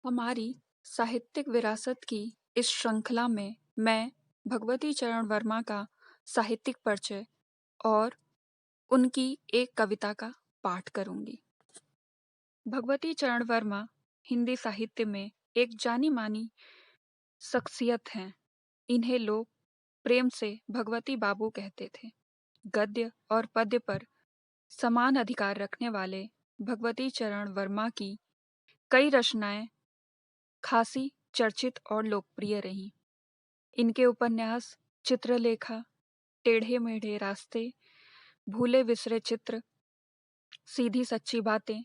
हमारी साहित्यिक विरासत की इस श्रृंखला में मैं भगवती चरण वर्मा का साहित्यिक परिचय और उनकी एक कविता का पाठ करूंगी। भगवती चरण वर्मा हिंदी साहित्य में एक जानी मानी शख्सियत हैं। इन्हें लोग प्रेम से भगवती बाबू कहते थे। गद्य और पद्य पर समान अधिकार रखने वाले भगवती चरण वर्मा की कई रचनाएं खासी चर्चित और लोकप्रिय रहीं। इनके उपन्यास चित्रलेखा, टेढ़े मेढ़े रास्ते, भूले बिसरे चित्र, सीधी सच्ची बातें,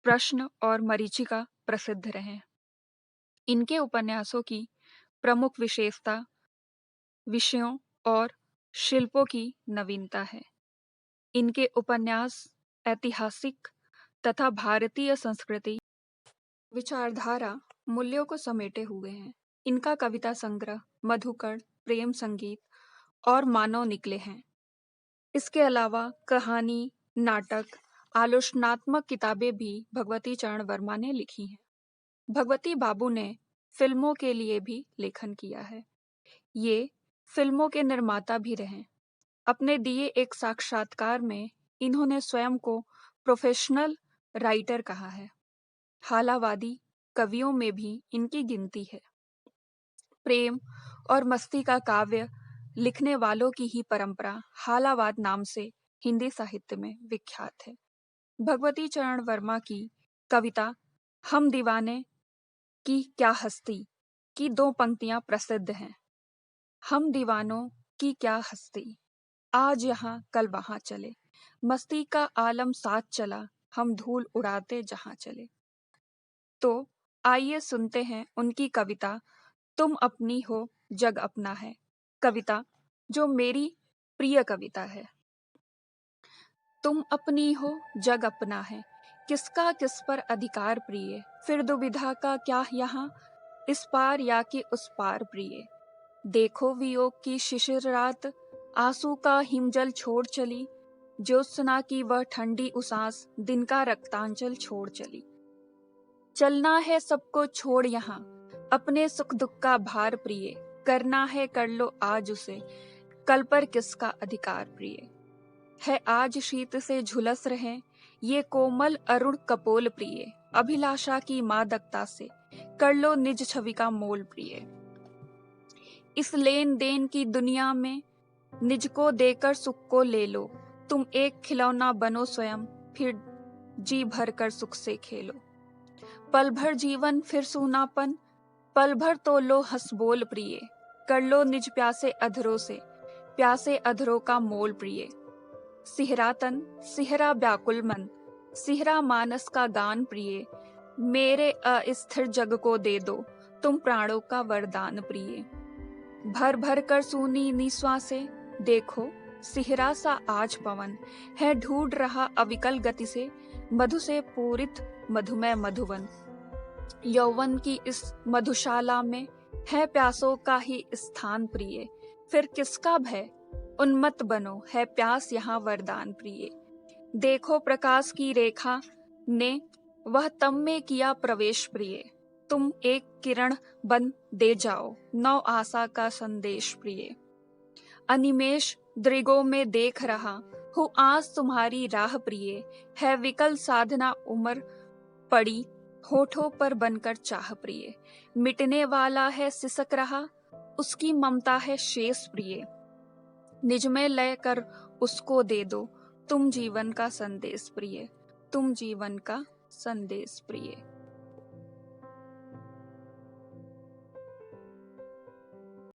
प्रश्न और मरीचिका प्रसिद्ध रहे। इनके उपन्यासों की प्रमुख विशेषता विषयों और शिल्पों की नवीनता है। इनके उपन्यास ऐतिहासिक तथा भारतीय संस्कृति, विचारधारा, मूल्यों को समेटे हुए हैं। इनका कविता संग्रह मधुकर्ण, प्रेम संगीत और मानव निकले हैं। इसके अलावा कहानी, नाटक, आलोचनात्मक किताबें भी भगवती चरण वर्मा ने लिखी हैं। भगवती बाबू ने फिल्मों के लिए भी लेखन किया है। ये फिल्मों के निर्माता भी रहे। अपने दिए एक साक्षात्कार में इन्होंने स्वयं को प्रोफेशनल राइटर कहा है। हालावादी कवियों में भी इनकी गिनती है। प्रेम और मस्ती का काव्य लिखने वालों की ही परंपरा हालावाद नाम से हिंदी साहित्य में विख्यात है। भगवती चरण वर्मा की कविता हम दीवाने की क्या हस्ती की दो पंक्तियां प्रसिद्ध हैं। हम दीवानों की क्या हस्ती, आज यहाँ कल वहां चले, मस्ती का आलम साथ चला, हम धूल उड़ाते जहां चले। तो आइए सुनते हैं उनकी कविता तुम अपनी हो जग अपना है, कविता जो मेरी प्रिय कविता है। तुम अपनी हो जग अपना है, किसका किस पर अधिकार प्रिय, फिर दुविधा का क्या यहाँ, इस पार या कि उस पार प्रिय। देखो वियोग की शिशिर रात, आंसू का हिमजल छोड़ चली, ज्योत्सना की वह ठंडी उसास, दिन का रक्तांचल छोड़ चली। चलना है सबको छोड़ यहाँ, अपने सुख दुख का भार प्रिय, करना है कर लो आज उसे, कल पर किसका अधिकार प्रिय। है आज शीत से झुलस रहे, ये कोमल अरुण कपोल प्रिय, अभिलाषा की मादकता से, कर लो निज छवि का मोल प्रिय। इस लेन देन की दुनिया में निज को देकर सुख को ले लो, तुम एक खिलौना बनो स्वयं, फिर जी भर कर सुख से खेलो। पल भर जीवन फिर सूनापन, पल भर तो लो हंस बोल प्रिय, कर लो निज प्यासे अधरों से, प्यासे अधरों का मोल प्रिय। सिहरा तन सिहरा व्याकुल मन, सिहरा मानस का गान प्रिय, मेरे अस्थिर जग को दे दो, तुम प्राणों का वरदान प्रिय। भर भर कर सूनी निश्वासे, देखो सिहरा सा आज पवन, है ढूंढ रहा अविकल गति से, मधु से पूरित मधुमय मधुवन। यौवन की इस मधुशाला में है प्यासों का ही स्थान प्रिय, फिर किसका भय, उन्मत्त बनो, है प्यास यहाँ वरदान प्रिय। देखो प्रकाश की रेखा ने वह तम में किया प्रवेश प्रिय, तुम एक किरण बन दे जाओ, नौ आशा का संदेश प्रिय। अनिमेष दृगों में देख रहा हूँ आज तुम्हारी राह प्रिय, है विकल साधना उम्र पड़ी, होठों पर बनकर चाह प्रिय। मिटने वाला है सिसक रहा, उसकी ममता है शेष प्रिय, निज में लय कर उसको दे दो, तुम जीवन का संदेश प्रिय, तुम जीवन का संदेश प्रिय।